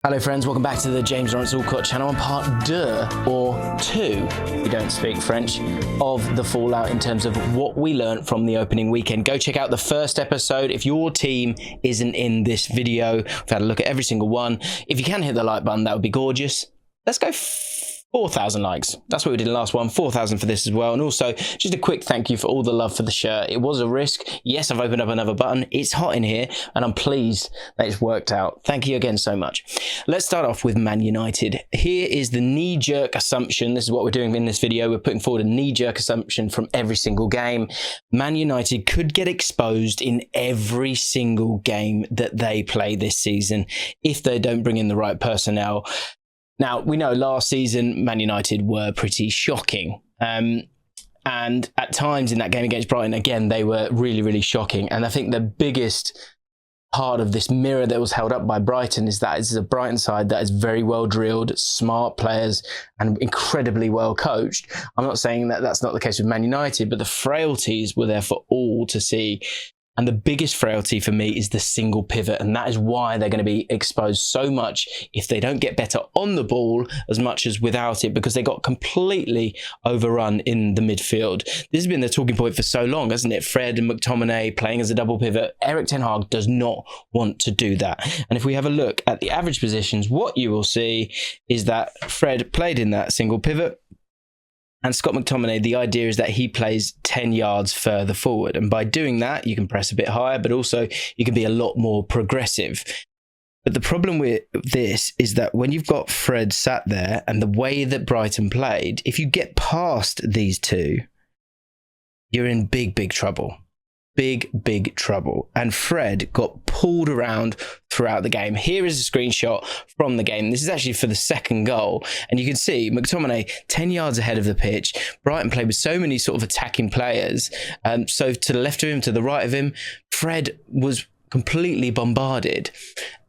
Hello friends, welcome back to the James Lawrence Allcott channel on part 2, or 2, we don't speak French, of the fallout in terms of what we learned from the opening weekend. Go check out the first episode if your team isn't in this video. We've had a look at every single one. If you can hit the like button, that would be gorgeous. Let's go 4,000 likes. That's what we did in the last one. 4,000 for this as well. And also, just a quick thank you for all the love for the shirt. It was a risk. Yes, I've opened up another button. It's hot in here, and I'm pleased that it's worked out. Thank you again so much. Let's start off with Man United. Here is the knee-jerk assumption. This is what we're doing in this video. We're putting forward a knee-jerk assumption from every single game. Man United could get exposed in every single game that they play this season if they don't bring in the right personnel. Now, we know last season, Man United were pretty shocking. And at times in that game against Brighton, again, they were really, really shocking. And I think the biggest part of this mirror that was held up by Brighton is that it's a Brighton side that is very well drilled, smart players, and incredibly well coached. I'm not saying that that's not the case with Man United, but the frailties were there for all to see. And the biggest frailty for me is the single pivot. And that is why they're going to be exposed so much if they don't get better on the ball as much as without it, because they got completely overrun in the midfield. This has been the talking point for so long, hasn't it? Fred and McTominay playing as a double pivot. Erik ten Hag does not want to do that. And if we have a look at the average positions, what you will see is that Fred played in that single pivot. And Scott McTominay, the idea is that he plays 10 yards further forward. And by doing that, you can press a bit higher, but also you can be a lot more progressive. But the problem with this is that when you've got Fred sat there and the way that Brighton played, if you get past these two, you're in big, big trouble. Big trouble. And Fred got pulled around throughout the game. Here is a screenshot from the game. This is actually for the second goal. And you can see McTominay 10 yards ahead of the pitch. Brighton played with so many sort of attacking players. So to the left of him, to the right of him, Fred was completely bombarded.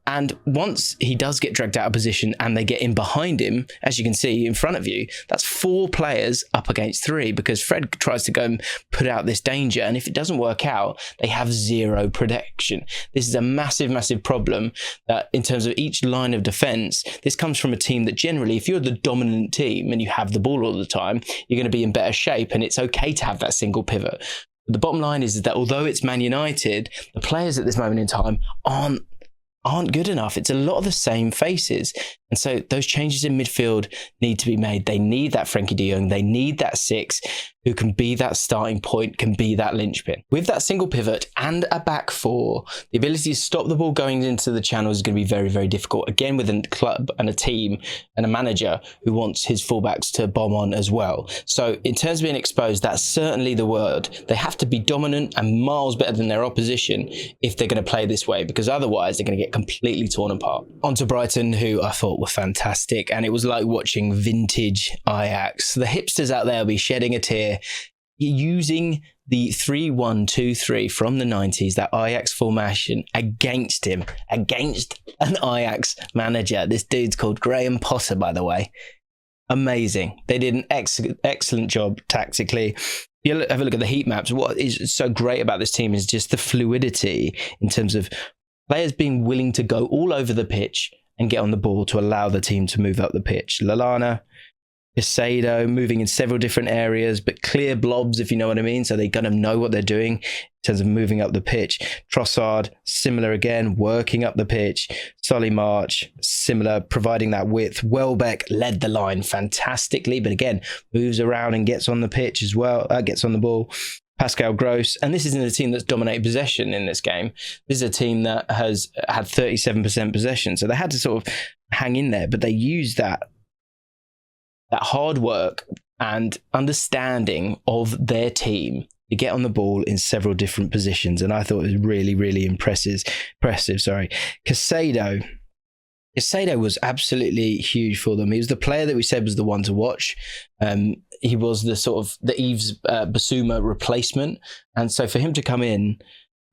And once he does get dragged out of position and they get in behind him, as you can see in front of you, that's 4 players up against 3, because Fred tries to go and put out this danger. And if it doesn't work out, they have 0 protection. This is a massive, massive problem that in terms of each line of defense, this comes from a team that generally, if you're the dominant team and you have the ball all the time, you're going to be in better shape. And it's okay to have that single pivot. But the bottom line is that although it's Man United, the players at this moment in time aren't good enough. It's a lot of the same faces. And so those changes in midfield need to be made. They need that Frenkie de Jong. They need that 6 who can be that starting point, can be that linchpin. With that single pivot and a back 4, the ability to stop the ball going into the channels is going to be very, very difficult. Again, with a club and a team and a manager who wants his fullbacks to bomb on as well. So in terms of being exposed, that's certainly the word. They have to be dominant and miles better than their opposition if they're going to play this way, because otherwise they're going to get completely torn apart. On to Brighton, who I thought were fantastic, and it was like watching vintage Ajax. The hipsters out there will be shedding a tear. You're using the 3-1-2-3 from the 90s, that Ajax formation, against him, against an Ajax manager. This dude's called Graham Potter, by the way. Amazing. They did an excellent job tactically. You have a look at the heat maps. What is so great about this team is just the fluidity in terms of players being willing to go all over the pitch and get on the ball to allow the team to move up the pitch. Lallana, Caicedo moving in several different areas, but clear blobs, if you know what I mean. So they kind of know what they're doing in terms of moving up the pitch. Trossard, similar again, working up the pitch. Solly March, similar, providing that width. Welbeck led the line fantastically, but again, moves around and gets on the pitch as well, gets on the ball. Pascal Gross, and this isn't a team that's dominated possession in this game. This is a team that has had 37% possession, so they had to sort of hang in there, but they used that hard work and understanding of their team to get on the ball in several different positions, and I thought it was really, really impressive. Caicedo was absolutely huge for them. He was the player that we said was the one to watch. He was the sort of the Yves Bissouma replacement. And so for him to come in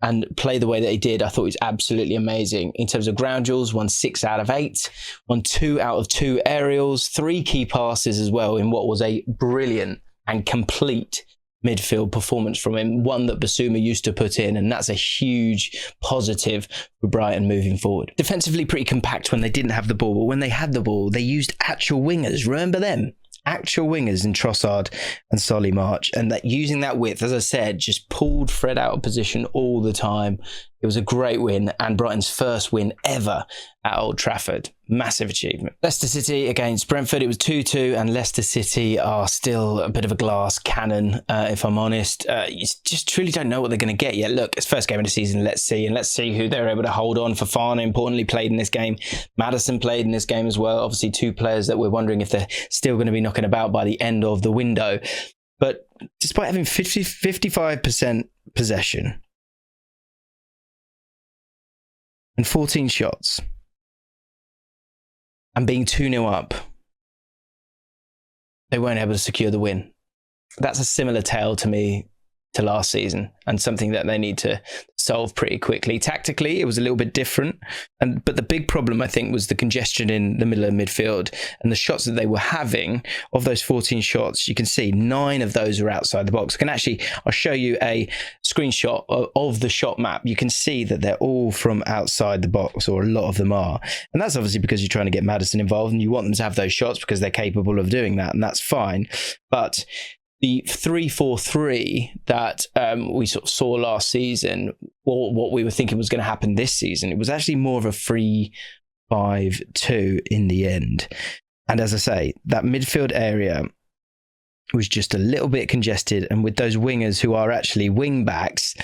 and play the way that he did, I thought he was absolutely amazing. In terms of ground duels, won 6 out of 8, won 2 out of 2 aerials, 3 key passes as well in what was a brilliant and complete midfield performance from him, one that Basuma used to put in, and that's a huge positive for Brighton moving forward. Defensively pretty compact when they didn't have the ball, but when they had the ball, they used actual wingers. Remember them? Actual wingers in Trossard and Solly March, and that using that width, as I said, just pulled Fred out of position all the time. It was a great win, and Brighton's first win ever at Old Trafford. Massive achievement. Leicester City against Brentford, it was 2-2, and Leicester City are still a bit of a glass cannon, if I'm honest. You just truly don't know what they're going to get yet. Look, it's first game of the season, let's see who they're able to hold on. Fofana, importantly, played in this game. Maddison played in this game as well. Obviously, two players that we're wondering if they're still going to be knocking about by the end of the window. But despite having 55% possession and 14 shots, and being 2-0 up, they weren't able to secure the win. That's a similar tale to me to last season, and something that they need to solve pretty quickly. Tactically, it was a little bit different, but the big problem, I think, was the congestion in the middle of midfield, and the shots that they were having. Of those 14 shots, you can see 9 of those are outside the box. I'll show you a screenshot of the shot map. You can see that they're all from outside the box, or a lot of them are, and that's obviously because you're trying to get Maddison involved, and you want them to have those shots because they're capable of doing that, and that's fine. But the 3-4-3 that we sort of saw last season, or what we were thinking was going to happen this season, it was actually more of a 3-5-2 in the end. And as I say, that midfield area was just a little bit congested, and with those wingers who are actually wing backs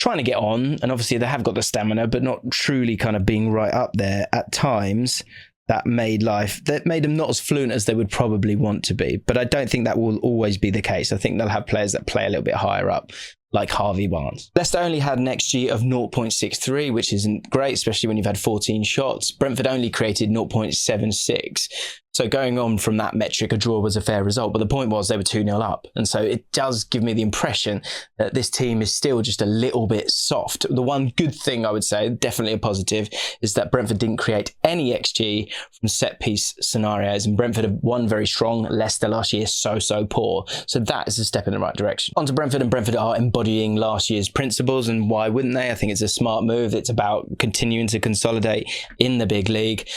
trying to get on, and obviously they have got the stamina, but not truly kind of being right up there at times, that made them not as fluent as they would probably want to be. But I don't think that will always be the case. I think they'll have players that play a little bit higher up, like Harvey Barnes. Leicester only had an XG of 0.63, which isn't great, especially when you've had 14 shots. Brentford only created 0.76. So going on from that metric, a draw was a fair result. But the point was they were 2-0 up. And so it does give me the impression that this team is still just a little bit soft. The one good thing I would say, definitely a positive, is that Brentford didn't create any XG from set-piece scenarios. And Brentford have won very strong. Leicester last year, so poor. So that is a step in the right direction. On to Brentford, and Brentford are embodying last year's principles. And why wouldn't they? I think it's a smart move. It's about continuing to consolidate in the big league.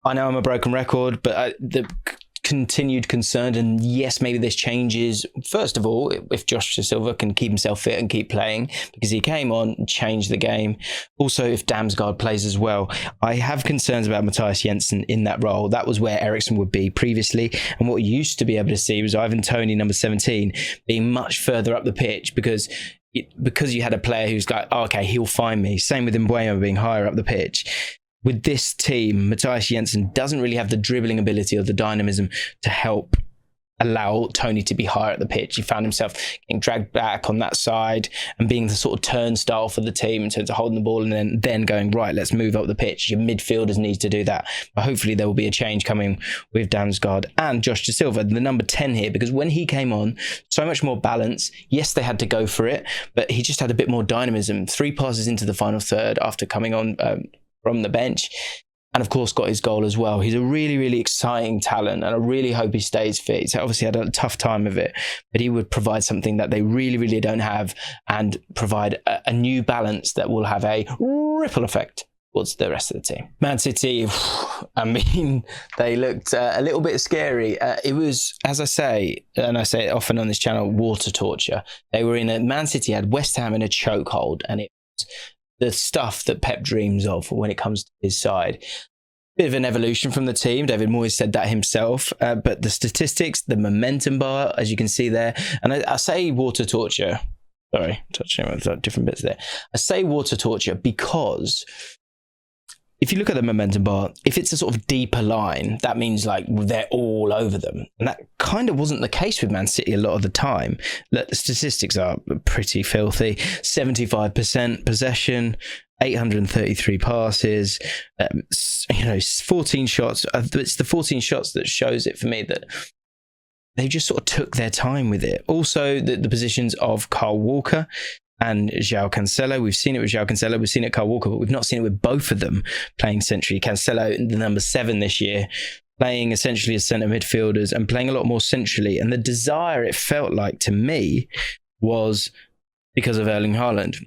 I know I'm a broken record, but the continued concern, and yes, maybe this changes. First of all, if Josh Silva can keep himself fit and keep playing, because he came on and changed the game. Also, if Damsgaard plays as well. I have concerns about Matthias Jensen in that role. That was where Eriksson would be previously, and what you used to be able to see was Ivan Toney, number 17, being much further up the pitch, because you had a player who's like, oh, okay, he'll find me. Same with Mbeumo being higher up the pitch. With this team, Matthias Jensen doesn't really have the dribbling ability or the dynamism to help allow Toney to be higher at the pitch. He found himself getting dragged back on that side and being the sort of turnstile for the team in terms of holding the ball and then going, right, let's move up the pitch. Your midfielders need to do that. But hopefully there will be a change coming with Damsgaard and Josh Silva, the number 10 here, because when he came on, so much more balance. Yes, they had to go for it, but he just had a bit more dynamism. 3 passes into the final third after coming on from the bench, and of course got his goal as well. He's a really exciting talent, and I really hope he stays fit. He's obviously had a tough time of it, but he would provide something that they really don't have, and provide a new balance that will have a ripple effect towards the rest of the team. Man City, I mean, they looked a little bit scary. It was, as I say, and I say it often on this channel, water torture. They were Man City had West Ham in a chokehold, and it was the stuff that Pep dreams of when it comes to his side. Bit of an evolution from the team. David Moyes said that himself. But the statistics, the momentum bar, as you can see there, and I say water torture. Sorry, touching with different bits there. I say water torture because if you look at the momentum bar, if it's a sort of deeper line, that means like they're all over them. And that kind of wasn't the case with Man City a lot of the time. Look, the statistics are pretty filthy. 75% possession, 833 passes, 14 shots. It's the 14 shots that shows it for me that they just sort of took their time with it. Also, the positions of Kyle Walker and João Cancelo. We've seen it with João Cancelo, we've seen it with Kyle Walker, but we've not seen it with both of them playing centrally. Cancelo, the number 7 this year, playing essentially as centre midfielders and playing a lot more centrally. And the desire, it felt like to me, was because of Erling Haaland.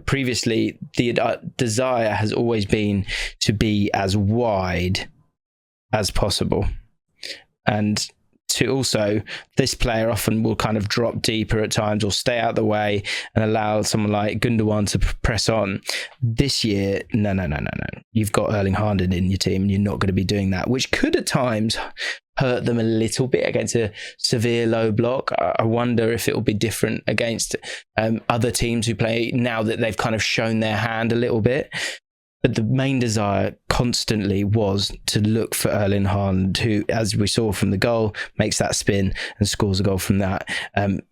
Previously, the desire has always been to be as wide as possible. And to also, this player often will kind of drop deeper at times or stay out the way and allow someone like Gundogan to press on. This year, no. You've got Erling Haaland in your team and you're not going to be doing that, which could at times hurt them a little bit against a severe low block. I wonder if it will be different against other teams who play now that they've kind of shown their hand a little bit. But the main desire constantly was to look for Erling Haaland, who, as we saw from the goal, makes that spin and scores a goal from that.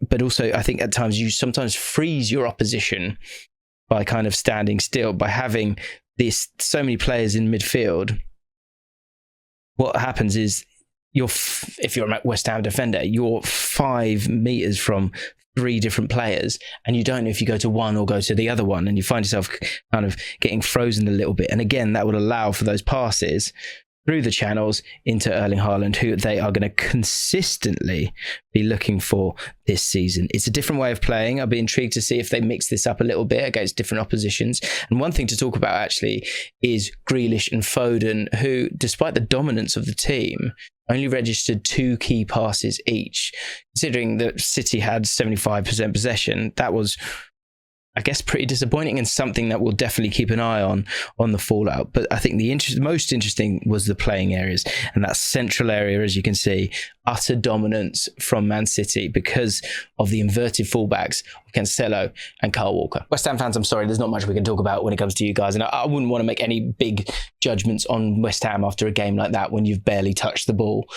But also, I think at times you sometimes freeze your opposition by kind of standing still, by having so many players in midfield. What happens is, if you're a West Ham defender, you're 5 meters from 3 different players, and you don't know if you go to one or go to the other one, and you find yourself kind of getting frozen a little bit. And again, that would allow for those passes through the channels into Erling Haaland, who they are going to consistently be looking for this season. It's a different way of playing. I'll be intrigued to see if they mix this up a little bit against different oppositions. And one thing to talk about actually is Grealish and Foden, who, despite the dominance of the team, only registered 2 key passes each. Considering that City had 75% possession, that was, I guess, pretty disappointing, and something that we'll definitely keep an eye on the fallout. But I think the most interesting was the playing areas, and that central area, as you can see, utter dominance from Man City because of the inverted fullbacks of Cancelo and Kyle Walker. West Ham fans, I'm sorry, there's not much we can talk about when it comes to you guys, and I wouldn't want to make any big judgments on West Ham after a game like that when you've barely touched the ball.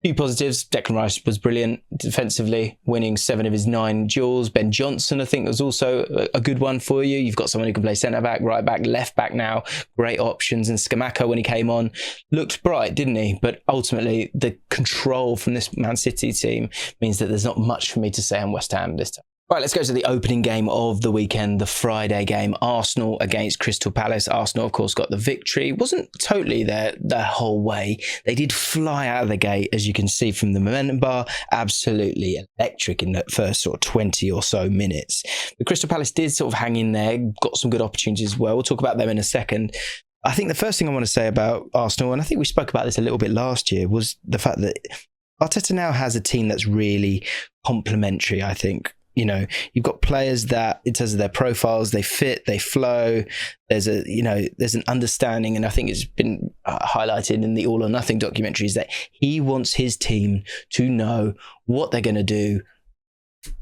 Few positives. Declan Rice was brilliant defensively, winning 7 of his 9 duels. Ben Johnson, I think, was also a good one for you. You've got someone who can play centre-back, right-back, left-back now. Great options. And Scamacca, when he came on, looked bright, didn't he? But ultimately, the control from this Man City team means that there's not much for me to say on West Ham this time. Right, let's go to the opening game of the weekend, the Friday game, Arsenal against Crystal Palace. Arsenal, of course, got the victory. Wasn't totally there the whole way. They did fly out of the gate, as you can see from the momentum bar. Absolutely electric in the first sort of 20 or so minutes. But Crystal Palace did sort of hang in there, got some good opportunities as well. We'll talk about them in a second. I think the first thing I want to say about Arsenal, and I think we spoke about this a little bit last year, was the fact that Arteta now has a team that's really complementary, I think. You've got players that, in terms of their profiles, they fit, they flow. There's an understanding, and I think it's been highlighted in the All or Nothing documentaries, that he wants his team to know what they're going to do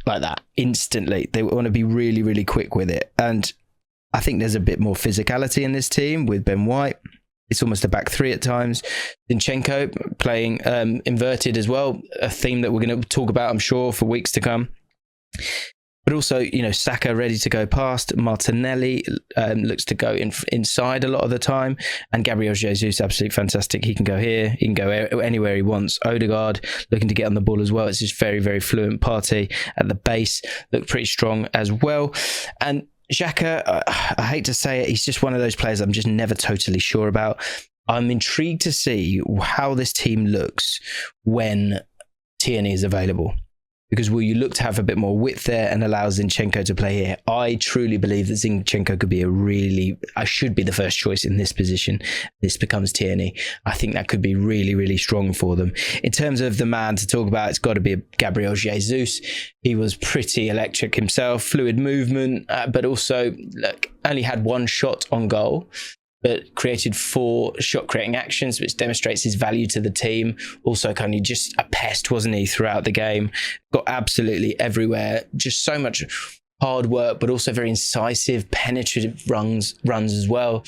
like that instantly. They want to be really, really quick with it. And I think there's a bit more physicality in this team with Ben White. It's almost a back 3 at times. Zinchenko playing inverted as well, a theme that we're going to talk about, I'm sure, for weeks to come. But also, Saka ready to go past. Martinelli looks to go inside a lot of the time. And Gabriel Jesus, absolutely fantastic. He can go here. He can go anywhere he wants. Odegaard looking to get on the ball as well. It's just very, very fluent. Partey at the base looked pretty strong as well. And Xhaka, I hate to say it, he's just one of those players I'm just never totally sure about. I'm intrigued to see how this team looks when Tierney is available. Because will you look to have a bit more width there and allow Zinchenko to play here? I truly believe that Zinchenko could be should be the first choice in this position. This becomes Tierney. I think that could be really, really strong for them. In terms of the man to talk about, it's got to be Gabriel Jesus. He was pretty electric himself, fluid movement, but also, only had 1 shot on goal, but created 4 shot-creating actions, which demonstrates his value to the team. Also, kind of just a pest, wasn't he, throughout the game? Got absolutely everywhere. Just so much hard work, but also very incisive, penetrative runs as well.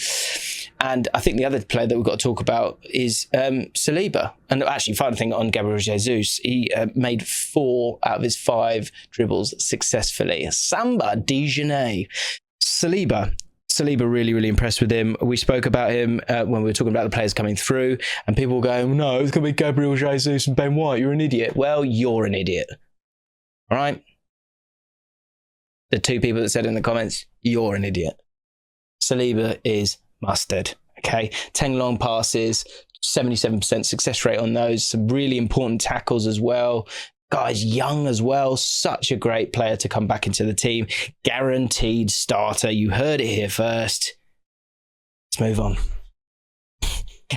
And I think the other player that we've got to talk about is Saliba. And actually, final thing on Gabriel Jesus, he made 4 out of his 5 dribbles successfully. Samba Dijonais. Saliba, really, really impressed with him. We spoke about him when we were talking about the players coming through, and people were going, no, it's going to be Gabriel Jesus and Ben White. You're an idiot. Well, you're an idiot. All right? The 2 people that said in the comments, you're an idiot. Saliba is mustard. Okay, 10 long passes, 77% success rate on those. Some really important tackles as well. Guy's young as well. Such a great player to come back into the team. Guaranteed starter. You heard it here first. Let's move on.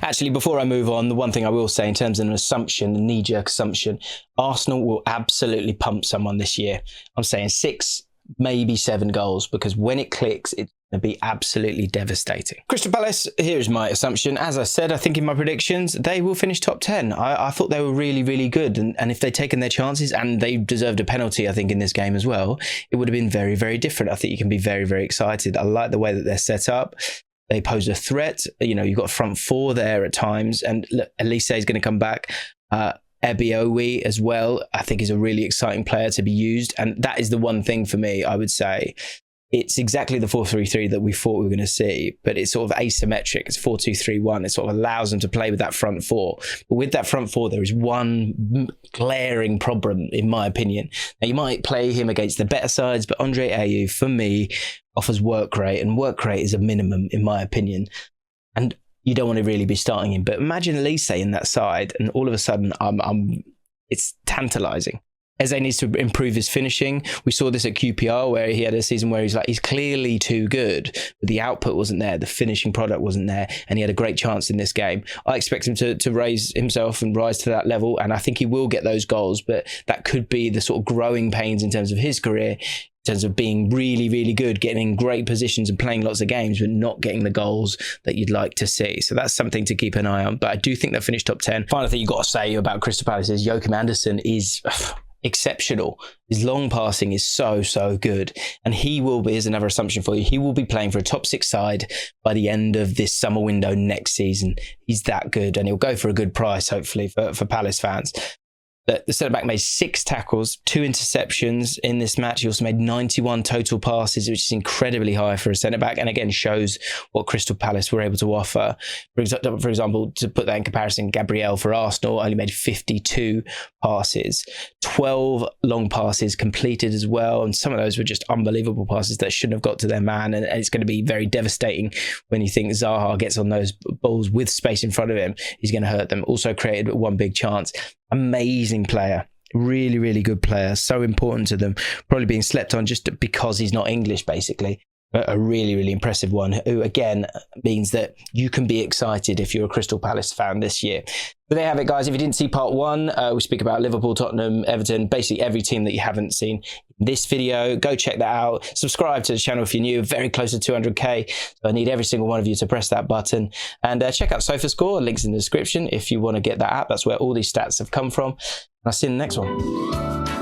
Actually, before I move on, the one thing I will say in terms of an assumption, a knee-jerk assumption, Arsenal will absolutely pump someone this year. I'm saying 6, maybe 7 goals, because when it clicks, it's going to be absolutely devastating. Crystal Palace, here's my assumption. As I said, I think in my predictions, they will finish top 10. I thought they were really, really good. And if they'd taken their chances, and they deserved a penalty, I think, in this game as well, it would have been very, very different. I think you can be very, very excited. I like the way that they're set up. They pose a threat. You know, you've got a front 4 there at times. And look, Elise is going to come back. Ebiowi as well, I think, is a really exciting player to be used. And that is the one thing for me, I would say. It's exactly the 4-3-3 that we thought we were going to see, but it's sort of asymmetric. It's 4-2-3-1. It sort of allows them to play with that front 4. But with that front 4, there is one glaring problem, in my opinion. Now, you might play him against the better sides, but Andre Ayew, for me, offers work rate, and work rate is a minimum, in my opinion. And you don't want to really be starting him. But imagine Elise in that side, and all of a sudden, it's tantalising. Eze needs to improve his finishing. We saw this at QPR, where he had a season where he's clearly too good, but the output wasn't there, the finishing product wasn't there, and he had a great chance in this game. I expect him to raise himself and rise to that level, and I think he will get those goals, but that could be the sort of growing pains in terms of his career, in terms of being really, really good, getting in great positions and playing lots of games, but not getting the goals that you'd like to see. So that's something to keep an eye on, but I do think they'll finish top 10. Final thing you've got to say about Crystal Palace is Joachim Andersen is exceptional. His long passing is so good, and he will be, here's another assumption for you, he will be playing for a top 6 side by the end of this summer window next season. He's that good, and he'll go for a good price, hopefully, for Palace fans. The centre-back made 6 tackles, 2 interceptions in this match. He also made 91 total passes, which is incredibly high for a centre-back, and again shows what Crystal Palace were able to offer. For example, to put that in comparison, Gabriel for Arsenal only made 52 passes, 12 long passes completed as well, and some of those were just unbelievable passes that shouldn't have got to their man, and it's going to be very devastating when you think Zaha gets on those balls with space in front of him. He's going to hurt them. Also created one big chance. Amazing player, really, really good player, so important to them, probably being slept on just because he's not English, basically. But a really, really impressive one, who again means that you can be excited if you're a Crystal Palace fan this year. But there you have it, guys. If you didn't see part 1, we speak about Liverpool, Tottenham, Everton, basically every team that you haven't seen in this video. Go check that out. Subscribe to the channel if you're new. Very close to 200k. So I need every single one of you to press that button. And check out SofaScore. Links in the description if you want to get that app. That's where all these stats have come from. I'll see you in the next one.